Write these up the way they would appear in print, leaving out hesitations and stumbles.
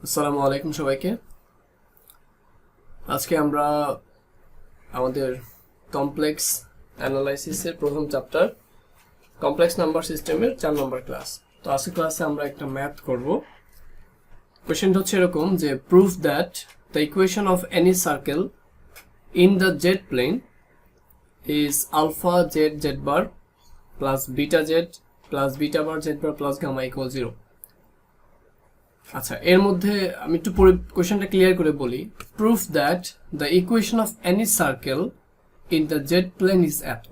আসসালামু আলাইকুম সবাইকে। আজকে আমরা আমাদের কমপ্লেক্স অ্যানালাইসিসের প্রথম চ্যাপ্টার কমপ্লেক্স নাম্বার সিস্টেমের 4 নম্বর ক্লাস। তো আজকে ক্লাসে আমরা একটা ম্যাথ করব। কোশ্চেনটা হচ্ছে এরকম যে proof that the equation of any circle in the Z plane is alpha z z bar plus beta z plus beta bar z bar plus gamma equal 0। আচ্ছা, এর মধ্যে আমি একটু কোশ্চেনটা ক্লিয়ার করে বলি। Proof that the equation of any circle in the Z plane is এত,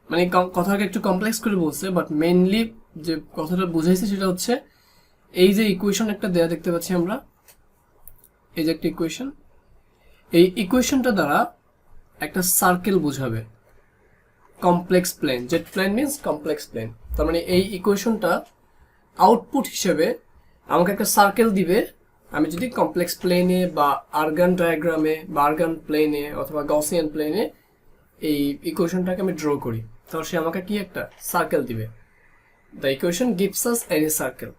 মানে কথাটাকে একটু কমপ্লেক্স করে বলছে, বাট মেইনলি যে কথাটা বুঝাইছে সেটা হচ্ছে এই যে ইকুয়েশন একটা দেয়া দেখতে পাচ্ছি আমরা, এই যে একটা ইকুয়েশন, এই ইকুয়েশনটা দ্বারা একটা সার্কেল বোঝাবে complex plane. Z plane means complex plane. তার মানে এই ইকুয়েশনটা আউটপুট হিসেবে আমাকে একটা সার্কেল দিবে। আমি যদি কমপ্লেক্স প্লেনে বা আর্গান ডায়াগ্রামে বা আর্গান প্লেনে অথবা গসিয়ান প্লেনে এই ইকুয়েশনটাকে আমি ড্র করি, তাহলে সে আমাকে কি একটা সার্কেল দিবে। The equation gives us any circle,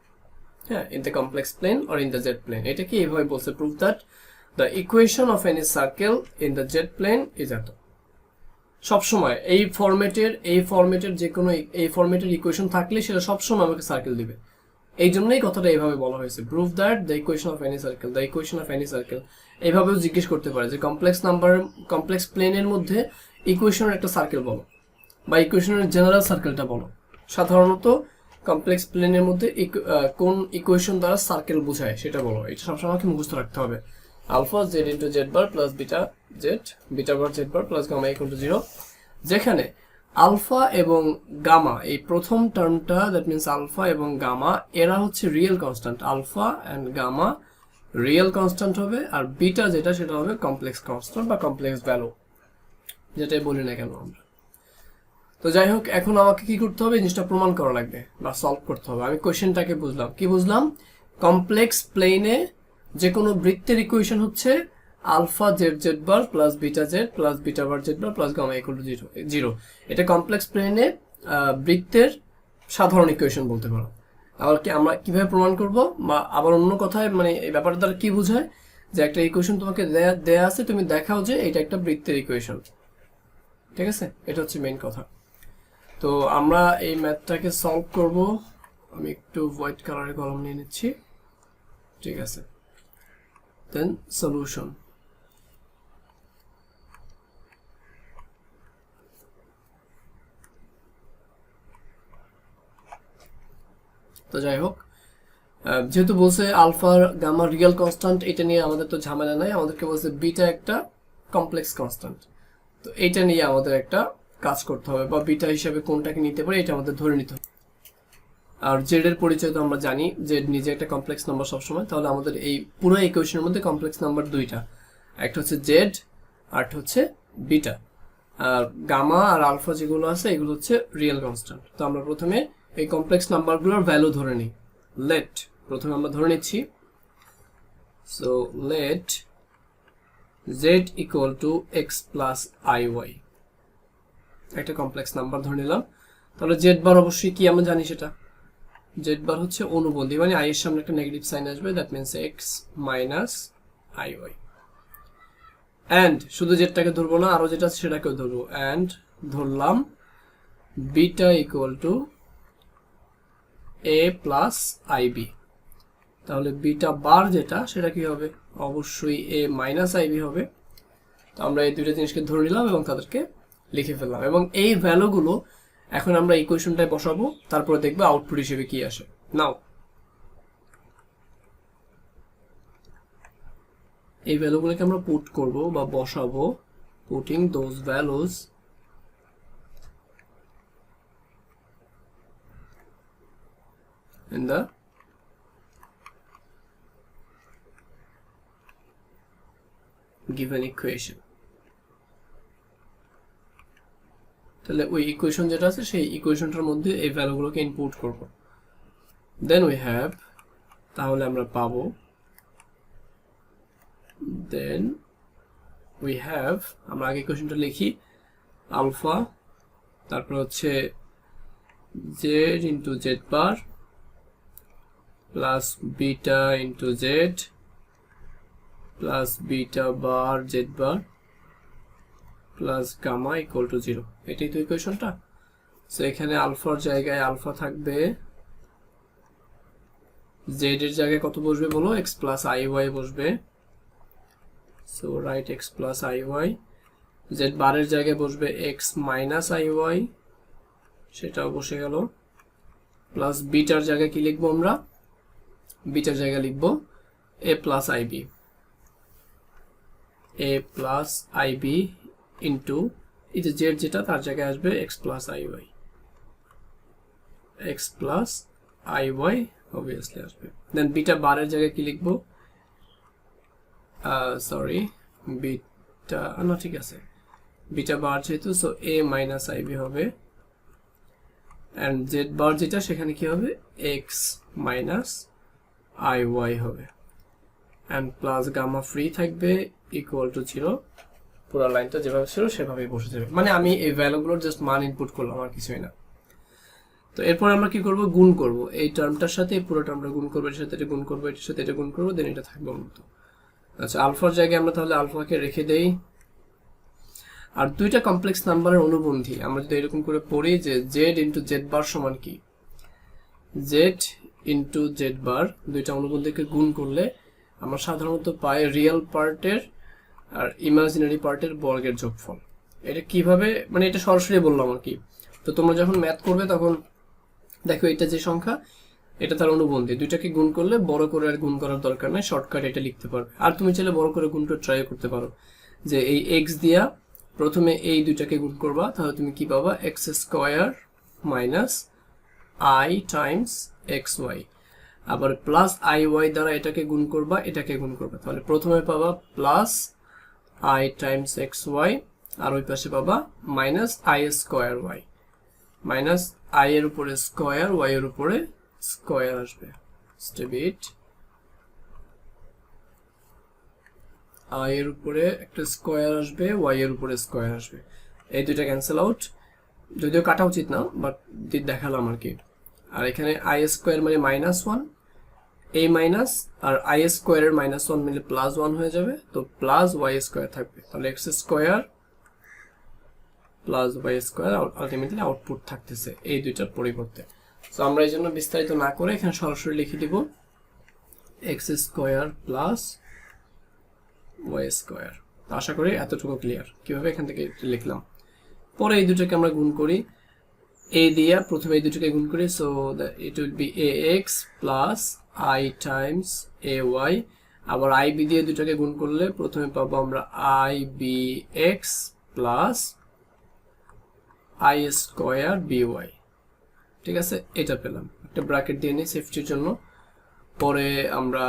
হ্যাঁ, in the complex plane or in the Z plane. এটা কি এইভাবে বলছে, proof that the equation of any circle in the Z plane is এত। সবসময় এই ফরম্যাটের যে কোনো এই ফরম্যাটের ইকুয়েশন থাকলে সেটা সবসময় আমাকে সার্কেল দিবে। এই জন্যই কথাটা এইভাবে বলা হয়েছে, proof that the equation of any circle, the equation of any circle. এইভাবেও জিজ্ঞেস করতে পারে যে কমপ্লেক্স প্লেনের মধ্যে ইকুয়েশনের একটা সার্কেল বলো, বা ইকুয়েশনের জেনারেল সার্কেলটা বলো। সাধারণত কমপ্লেক্স প্লেনের মধ্যে কোন ইকুয়েশন দ্বারা সার্কেল বোঝায় সেটা বলো। এটা সবসময় আমাকে মুখস্থ রাখতে হবে। Alpha z into z bar plus beta z beta bar z bar plus gamma equal to 0, যেখানে আলফা এবং গামা এই প্রথম টার্মটা, দ্যাট মিনস আলফা এবং গামা, এরা হচ্ছে real constant. Alpha and gamma real constant হবে, আর বিটা যেটা সেটা হবে কমপ্লেক্স কনস্ট্যান্ট বা কমপ্লেক্স ভ্যালু, যেটাই বলি না কেন আমরা। তো যাই হোক, এখন আমাকে কি করতে হবে, জিনিসটা প্রমাণ করা লাগবে বা সলভ করতে হবে। আমি কোশ্চেনটাকে বুঝলাম, কি বুঝলাম, কমপ্লেক্স প্লেনে যে কোনো বৃত্তের ইকুয়েশন হচ্ছে alpha z z bar plus beta z plus beta bar z bar plus gamma equal to 0। এটা কমপ্লেক্স প্লেনে বৃত্তের সাধারণ ইকুয়েশন বলতে পারো। আবার কি আমরা কিভাবে প্রমাণ করব, বা আবার অন্য কথায় মানে এই ব্যাপারটা দ্বারা কি বোঝায়, যে একটা ইকুয়েশন তোমাকে দেয়া আছে, তুমি দেখাও যে এটা একটা বৃত্তের ইকুয়েশন। ঠিক আছে, এটা হচ্ছে মেইন কথা। তো আমরা এই ম্যাথটাকে সলভ করব। আমি একটু হোয়াইট কালারের কলম নিয়ে নিচ্ছি, ঠিক আছে। দেন সলিউশন। তো যাই হোক, যেহেতু বলছে আলফা গামা রিয়েল কনস্ট্যান্ট, এটা নিয়ে আমাদের তো ঝামেলা নাই। আমাদেরকে বলছে বিটা একটা কমপ্লেক্স কনস্ট্যান্ট, তো এটা নিয়ে আমাদের একটা কাজ করতে হবে, বা বিটা হিসাবে কোনটাকে নিতে পারি এটা আমাদের ধরে নিতে হবে। আর জেড এর পরিচয় তো আমরা জানি, জেড নিজে একটা কমপ্লেক্স নাম্বার সবসময়। তাহলে আমাদের এই পুরো ইকুয়েশনের মধ্যে কমপ্লেক্স নাম্বার দুইটা, একটা হচ্ছে জেড আর একটা হচ্ছে বিটা। আর গামা আর আলফা যেগুলো আছে এগুলো হচ্ছে রিয়েল কনস্ট্যান্ট। তো আমরা প্রথমে এই কমপ্লেক্স নাম্বারগুলোর ভ্যালু ধরে নিই। লেট প্রথমে আমরা ধরে নিচ্ছি, so let z equal to x plus i y, একটা কমপ্লেক্স নাম্বার ধরে নিলাম। তাহলে জেড বার অবশ্যই কি আমরা জানি, সেটা জেড বার হচ্ছে অনুবন্ধী, মানে আই এর সামনে একটা নেগেটিভ সাইন আসবে, that means x minus i y. And শুধু জেডটাকে ধরবো না, আরো যেটা আছে সেটাকেও ধরবো। অ্যান্ড ধরলাম beta equal to a plus i b. তাহলে বিটা বার যেটা সেটা কি হবে, অবশ্যই এ মাইনাস আই বি হবে। তো আমরা এই দুইটা জিনিসকে ধরে নিলাম এবং তাদেরকে লিখে ফেললাম, এবং এই ভ্যালুগুলো এখন আমরা ইকুয়েশনটায় বসাবো, তারপরে দেখবো আউটপুট হিসেবে কি আসে। নাও এই ভ্যালুগুলোকে আমরা পুট করব বা বসাবো, putting those values in the given equation. তাহলে ওই ইকুয়েশন যেটা আছে সেই ইকুয়েশনটার মধ্যে এই ভ্যালুগুলোকে ইনপুট করব। দেন উই হ্যাভ, তাহলে আমরা পাবো, দেন উই হ্যাভ, আমরা আগে ইকুয়েশনটা লিখি, আলফা, তারপর হচ্ছে z into z bar plus beta into z plus beta bar z bar plus gamma equal to 0। এটাই তো ইকুয়েশনটা। সো এখানে আলফার জায়গায় আলফা থাকবে, জেড এর জায়গায় কত বসবে বলো, এক্স প্লাস আই ওয়াই বসবে। So right x plus i y. Z বারের জায়গায় বসবে এক্স মাইনাস আই ওয়াই, সেটাও বসে গেল। প্লাস বিটার জায়গায় কি লিখবো আমরা, বিটার জায়গায় লিখবো a plus i b, a plus i b into এই যে জেড যেটা তার জায়গায় আসবে x plus i y, x plus i y obviously আসবে। দেন বিটা বারের জায়গায় কি লিখবো, সরি বিটা না, ঠিক আছে, বিটা বার যেহেতু, সো এ মাইনাস আইবি হবে। অ্যান্ড জেড বার যেটা সেখানে কি হবে, এক্স মাইনাস আই ওয়াই হবে। অ্যান্ড প্লাস গামা ফ্রি থাকবে ইকুয়াল টু 0। পুরো লাইনটা যেভাবে ছিল সেভাবেই বসে যাবে, মানে আমি এই ভ্যালুগুলোর জাস্ট মান ইনপুট করলাম আর কিছুই না। তো এরপর আমরা কি করব, গুণ করব এই টার্মটার সাথে, এই পুরো টার্মটা গুণ করবো, এর সাথে এটা গুণ করবো, এটার সাথে এটা গুণ করবো, দেন এটা থাকবে মতো। আচ্ছা, আলফার জায়গায় আমরা তাহলে আলফাকে রেখে দেই। আর দুইটা কমপ্লেক্স নাম্বারের অনুবন্ধী আমরা যদি এরকম করে পড়ি যে জেড ইন্টু জেড বার সমান কি, জেড ইন্টু জেড বার, দুইটা অনুবন্ধীকে গুণ করলে আমরা সাধারণত পাই রিয়েল পার্টের আর ইমাজিনারি পার্টের বর্গের যোগফল। এটা কিভাবে, মানে এটা সরাসরি বললাম আর কি। তো তোমরা যখন ম্যাথ করবে তখন দেখো এটা যে সংখ্যা এটা তার অনুবন্ধী, দুইটাকে গুণ করলে বড় করে আর গুণ করার দরকার নেই, শর্টকাট এটা লিখতে পারবে। আর তুমি চাইলে বড় করে গুণটা ট্রাই করতে পারো, যে এই এক্স দিয়া প্রথমে এই দুইটাকে গুণ করবা, তাহলে তুমি কি পাবা, x square minus i times x y. আবার প্লাস আই ওয়াই দ্বারা এটাকে গুণ করবা, এটাকে গুণ করবা, তাহলে প্রথমে পাবা plus I times x Y, আর ওই পাশে পাবা minus I square Y, minus I এর উপরে স্কোয়ার, ওয়াই এর উপরে স্কোয়ার আসবে। স্টেবিট আই এর উপরে একটা স্কোয়ার আসবে, ওয়াই এর উপরে স্কোয়ার আসবে, এই দুইটা ক্যান্সেল আউট, যদিও কাটা উচিত না বাট দেখালাম আর কি। আর এখানে আই স্কোয়ার মানে -1, এই মাইনাস আর আই স্কোয়ারের -1 মিলে +1 হয়ে যাবে, তো প্লাস ওয়াই স্কোয়ার থাকবে, তাহলে x square plus Y square ultimately output থাকতেছে এই দুইটার পরিবর্তে। তো আমরা এই জন্য বিস্তারিত না করে এখানে সরাসরি লিখে দিব X square plus Y square. আশা করি এতটুকু ক্লিয়ার কিভাবে এখান থেকে লিখলাম। পরে এই দুটোকে আমরা গুণ করি, এ দিয়ে প্রথমে এই দুটোকে গুণ করি, so it will be a x plus I times a y. আবার আই বি দিয়ে দুটোকে গুণ করলে প্রথমে পাবো আমরা i b x plus i square b y. ঠিক আছে, এটা পেলাম, একটা ব্র্যাকেট দিয়ে নিই সেফটির জন্য। পরে আমরা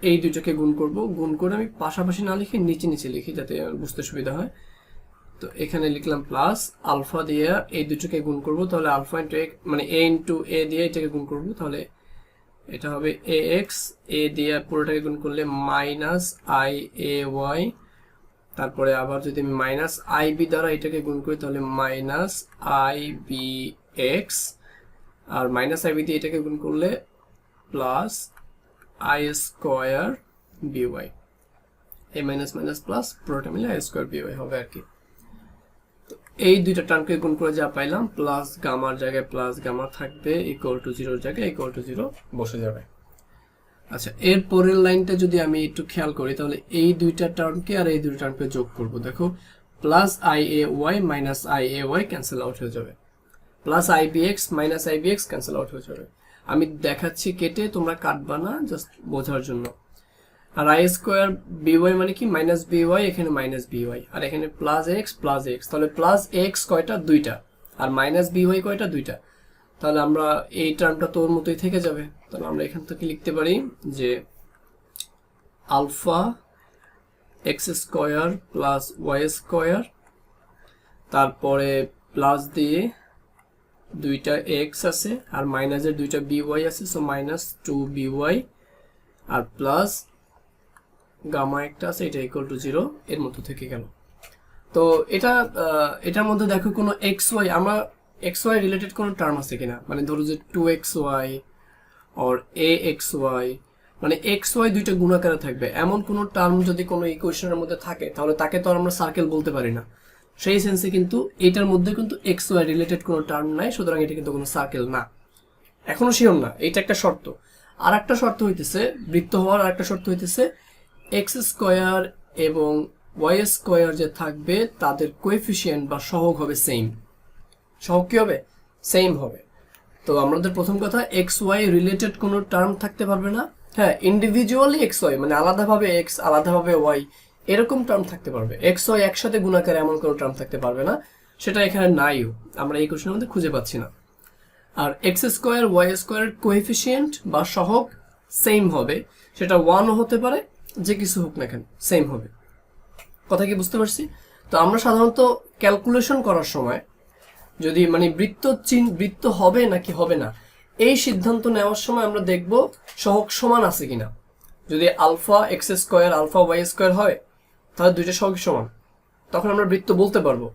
এই দুটোকে গুণ করব, গুণ করে আমি পাশাপাশি না লিখে নিচে নিচে লিখি যাতে বুঝতে সুবিধা হয়। তো এখানে লিখলাম প্লাস আলফা দিয়ে এই দুটোকে গুণ করব, তাহলে আলফা ইন্টু এ মানে এ ইন্টু এ দিয়ে এটাকে গুণ করব, তাহলে এটা হবে এ এক্স, এ দিয়ে পুরোটাকে গুণ করলে মাইনাস আই এ ওয়াই। তারপরে আবার যদি আমি মাইনাস আই বি দ্বারা এটাকে গুণ করি তাহলে মাইনাস আই বি এক্স, আর মাইনাস আই বি দিয়ে এটাকে গুণ করলে plus i square b y, এ মাইনাস মাইনাস প্লাস পুরোটা মিলে আই স্কোয়ার বি ওয়াই হবে আর কি। তো এই দুইটা টার্মকে গুণ করে যা পাইলাম, প্লাস গামার জায়গায় প্লাস গামা থাকবে, ইকুয়াল টু 0 জায়গায় ইকুয়াল টু 0 বসে যাবে। আচ্ছা, এর পরের লাইনটা যদি আমি একটু খেয়াল করি তাহলে এই দুইটা টার্মকে আর এই দুইটা টার্মকে যোগ করব, দেখো plus i a y minus i a y cancel out হয়ে যাবে, plus i b x minus i b x cancel out হয়ে যাবে। আমি দেখাচ্ছি কেটে, তোমরা কাটবা না, জাস্ট বোঝার জন্য। আর আই স্কোয়ার বি ওয়াই মানে কি, মাইনাস বি ওয়াই, এখানে মাইনাস বি ওয়াই, আর এখানে প্লাস এক্স, তাহলে প্লাস এক্স কয়টা, দুইটা, আর মাইনাস বি ওয়াই কয়টা, দুইটা, তাহলে আমরা এই টার্মটা তোর মতোই থেকে যাবে। তাহলে আমরা এখান থেকে লিখতে পারি যে alpha x square plus Y square, তারপরে প্লাস দিয়ে দুইটা এক্স আছে আর মাইনাসের দুইটা বি ওয়াই আছে, সো মাইনাস 2 বি ওয়াই, আর প্লাস গামা একটা আছে, এটা ইকুয়াল টু 0 এর মতো থেকে গেল। তো এটার মধ্যে দেখো কোনো এক্স ওয়াই, আমরা এক্স ওয়াই রিলেটেড কোনো টার্ম আছে কিনা, মানে ধরো যে 2xy or a x y, মানে এক্স ওয়াই দুইটা গুণাকারে থাকবে এমন কোনো টার্ম যদি কোনো ইকুয়েশনের মধ্যে থাকে তাহলে তাকে তো আর আমরা সার্কেল বলতে পারি না। সেই সেন্সে কিন্তু এটার মধ্যে কিন্তু এক্স ওয়াই রিলেটেড কোনো টার্ম নাই, সুতরাং এটা কিন্তু কোনো সার্কেল না। এখনো শিওর না, এটা একটা শর্ত। আর একটা শর্ত হইতেছে বৃত্ত হওয়ার, আর একটা শর্ত হইতেছে এক্স স্কোয়ার এবং ওয়াই স্কোয়ার যে থাকবে তাদের কোএফিসিয়েন্ট বা সহগ হবে সেম। সহগ কি হবে? সেম হবে। তো আমাদের প্রথম কথা, এক্স ওয়াই রিলেটেড কোনো টার্ম থাকতে পারবে না। হ্যাঁ, ইন্ডিভিজুয়ালি এক্স ওয়াই মানে আলাদাভাবে এক্স আলাদাভাবে ওয়াই এরকম টার্ম থাকতে পারবে, এক্স ওয়াই একসাথে গুণাকারে এমন কোনো টার্ম থাকতে পারবে না, সেটা এখানে নাইও, আমরা এই কোশ্চেনের মধ্যে খুঁজে পাচ্ছি না। আর এক্স স্কোয়ার ওয়াই স্কোয়ারের কোএফিসিয়েন্ট বা সহগ সেম হবে, সেটা ওয়ানও হতে পারে, যে কিছু হোক না কেন সেম হবে। কথা কি বুঝতে পারছি? তো আমরা সাধারণত ক্যালকুলেশন করার সময় যদি মানে বৃত্ত হবে নাকি হবে না এই সিদ্ধান্ত নেওয়ার সময় আমরা দেখব সহগ সমান আছে কিনা। যদি alpha x square alpha y square হয় তাহলে দুইটা সহগ সমান, তখন আমরা বৃত্ত বলতে পারবো।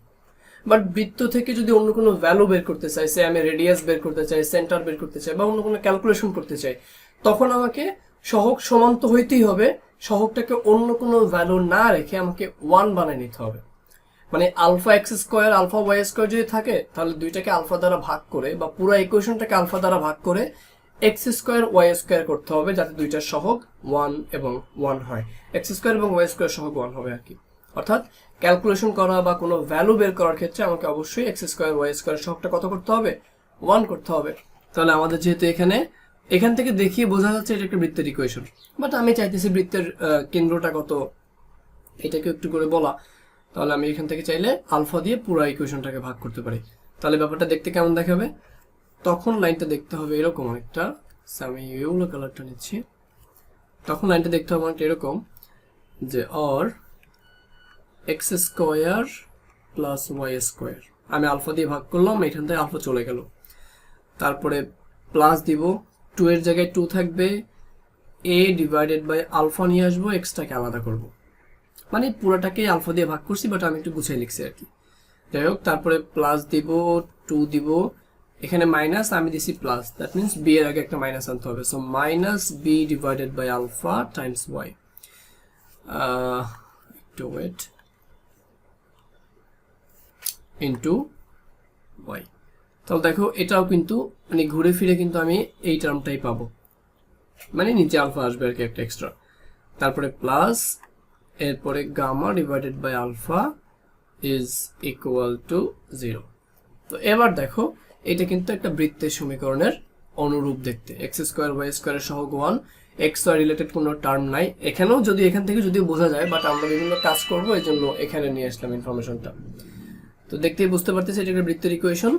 বাট বৃত্ত থেকে যদি অন্য কোনো ভ্যালু বের করতে চাই, সে আমি রেডিয়াস বের করতে চাই, সেন্টার বের করতে চাই, বা অন্য কোনো ক্যালকুলেশন করতে চাই, তখন আমাকে সহগ সমান তো হইতেই হবে, সহগটাকে অন্য কোনো ভ্যালু না রেখে আমাকে ওয়ান বানিয়ে নিতে হবে। মানে alpha x square alpha y square যদি থাকে তাহলে দুইটাকে আলফা দ্বারা ভাগ করে বা পুরো ইকুয়েশনটাকে আলফা দ্বারা ভাগ করে এক্স স্কোয়ার ওয়াই স্কোয়ার করতে হবে, যাতে দুইটার সহগ ওয়ান এবং ওয়ান হয়। এক্স স্কোয়ার এবং ওয়াই স্কোয়ার সহগ ওয়ান হবে আর কি। অর্থাৎ ক্যালকুলেশন করা বা কোনো ভ্যালু বের করার ক্ষেত্রে আমাকে অবশ্যই এক্স স্কোয়ার ওয়াই স্কোয়ার সহগটা কত করতে হবে? ওয়ান করতে হবে। তাহলে আমাদের যেহেতু এখান থেকে দেখিয়ে বোঝা যাচ্ছে এটা একটা বৃত্তের ইকুয়েশন, বাট আমি চাইতেছি বৃত্তের কেন্দ্রটা কত এটাকে একটু করে বলা, তাহলে আমি এখান থেকে চাইলে আলফা দিয়ে পুরো ইকুয়েশনটাকে ভাগ করতে পারি। তাহলে ব্যাপারটা দেখতে কেমন দেখাবে? তখন লাইনটা দেখতে হবে এরকম একটা, আমি ইয়েলো কালারটা নিচ্ছি, তখন লাইনটা দেখতে হবে অনেকটা এরকম যে or x square plus Y square, আমি আলফা দিয়ে ভাগ করলাম, এখান থেকে আলফা চলে গেল, তারপরে প্লাস দিব, 2 এর জায়গায় 2 থাকবে, a ডিভাইডেড বাই আলফা নিয়ে আসবো, এক্সটাকে আলাদা করব, মানে পুরোটাকে আলফা দিয়ে ভাগ করছি, বাট আমি একটু গুছিয়ে লিখছি আর কি। যাই হোক, তারপরে প্লাস দিব, 2 দিব, এখানে মাইনাস, আমি দিছি প্লাস, দ্যাট মিনস বি এর আগে একটা মাইনাস আনতে হবে, so minus b divided by alpha times y. একটু ওয়েট, ইন্টু ওয়াই। তাহলে দেখো এটাও কিন্তু মানে ঘুরে ফিরে কিন্তু আমি এই টার্মটাই পাবো, মানে নিচে আলফা আসবে আর কি একটা এক্সট্রা, তারপরে প্লাস, এরপরে gamma divided by alpha is equal to 0। তো এবার দেখো এটা কিন্তু একটা বৃত্তের সমীকরণের অনুরূপ দেখতে, এক্স স্কোয়ার ওয়াই স্কোয়ারের সহগ 1, এক্স ওয়াই রিলেটেড কোনো টার্ম নাই এখানেও, যদি এখান থেকে যদি বোঝা যায়, বাট আমরা বিভিন্ন কাজ করবো এই জন্য এখানে নিয়ে আসলাম ইনফরমেশনটা। তো দেখতেই বুঝতে পারতেছি এটা একটা বৃত্তের ইকুয়েশন।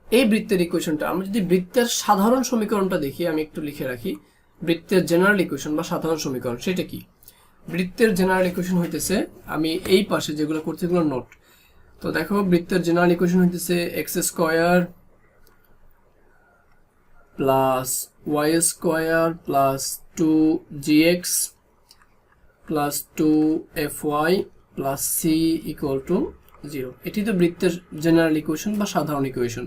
এই বৃত্তের ইকুয়েশনটা আমরা যদি বৃত্তের সাধারণ সমীকরণটা দেখি, আমি একটু লিখে রাখি, বৃত্তের জেনারেল ইকুয়েশন বা সাধারণ সমীকরণ সেটা কি? বৃত্তের জেনারেল ইকুয়েশন হইতেছে, আমি এই পাশে যেগুলো করছি এগুলো নোট। তো দেখো বৃত্তের জেনারেল ইকুয়েশন হইতেছে x square plus Y square plus 2gx plus 2fy plus c equal to 0। এটি তো বৃত্তের জেনারেল ইকুয়েশন বা সাধারণ ইকুয়েশন।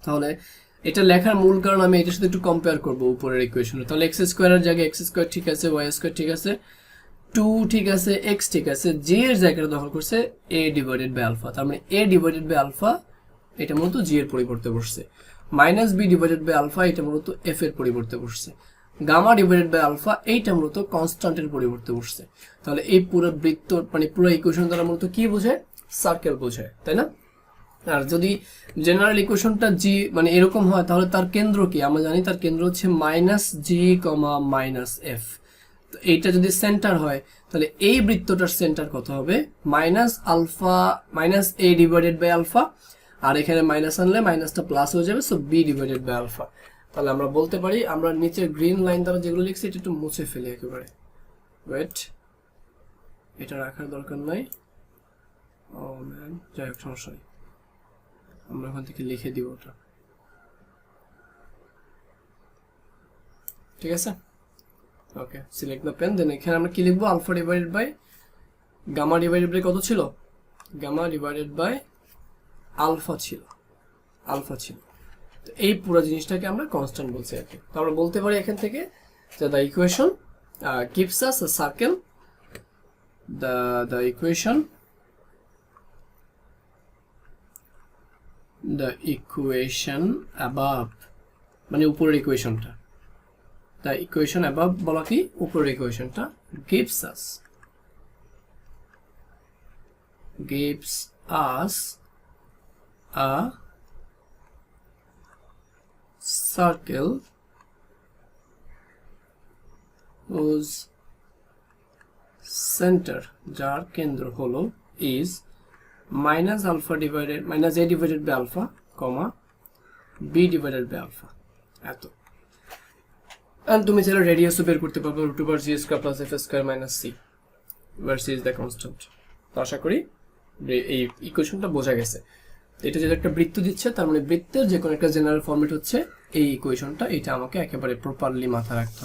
তাহলে এটা লেখার মূল কারণ আমি এটার সাথে একটু কম্পেয়ার করবো উপরের ইকুয়েশনে। তাহলে এক্স স্কোয়ারের জায়গায় এক্স স্কোয়ার ঠিক আছে, ওয়াই স্কোয়ার ঠিক আছে, 2 ঠিক আছে, এক্স ঠিক আছে, জি এর জায়গাটা দখল করছে এ ডিভাইডেড বাই আলফা, তার মানে এ ডিভাইডেড বাই আলফা এটা মূলত জি এর পরিবর্তে বসছে, minus b divided by alpha এটা মূলত এফ এর পরিবর্তে বসছে, গামা ডিভাইডেড বাই আলফা এইটা মূলত কনস্ট্যান্টের পরিবর্তে বসছে। তাহলে এই পুরো বৃত্ত মানে পুরো ইকুয়েশন দ্বারা মূলত কি বোঝায়? সার্কেল বোঝায়, তাই না? আর যদি জেনারেল ইকুয়েশনটা জি মানে এরকম হয় তাহলে তার কেন্দ্র কি? আমরা জানি তার কেন্দ্র হচ্ছে মাইনাস জি কমা মাইনাস এফ। তো এইটা যদি সেন্টার হয় তাহলে এই বৃত্তটার সেন্টার কত হবে? Minus alpha minus A divided by alpha, আর এখানে মাইনাস আনলে মাইনাসটা প্লাস হয়ে যাবে, so B divided by alpha. তাহলে আমরা বলতে পারি, আমরা নিচের গ্রিন লাইন দ্বারা যেগুলো লিখছি এটা একটু মুছে ফেলি একেবারে, ওয়েট, এটা রাখার দরকার নাই, ও ম্যান, যাই হোক সমস্যা নেই, আমরা ওখান থেকে লিখে দিব ওটা, ঠিক আছে? Okay, select the pen, then এখানে আমরা কি লিখবো? Alpha divided by gamma divided by কত ছিল? গামা ডিভাইডেড বাই আলফা ছিল, তো এই পুরো জিনিসটাকে আমরা কনস্ট্যান্ট বলছি আর কি। তো আমরা বলতে পারি এখান থেকে যে the equation gives us a circle, the equation above মানে উপরের ইকুয়েশনটা, the equation above বলা কি উপরের ইকুয়েশনটা gives us a circle whose center যার কেন্দ্র হলো is minus a divided by alpha, b divided by alpha এত। and তুমি চাইলে রেডিয়াসও বের করতে পারবে root over g square plus f square minus c where c is the constant। তো আশা করি এই ইকুয়েশনটা বোঝা গেছে। এটা যেটা একটা বৃত্ত দিচ্ছে, তার মানে বৃত্তের যে কোনো একটা জেনারেল ফরম্যাট হচ্ছে এই ইকুয়েশনটা, এটা আমাকে একেবারে প্রপারলি মাথায় রাখতে হবে।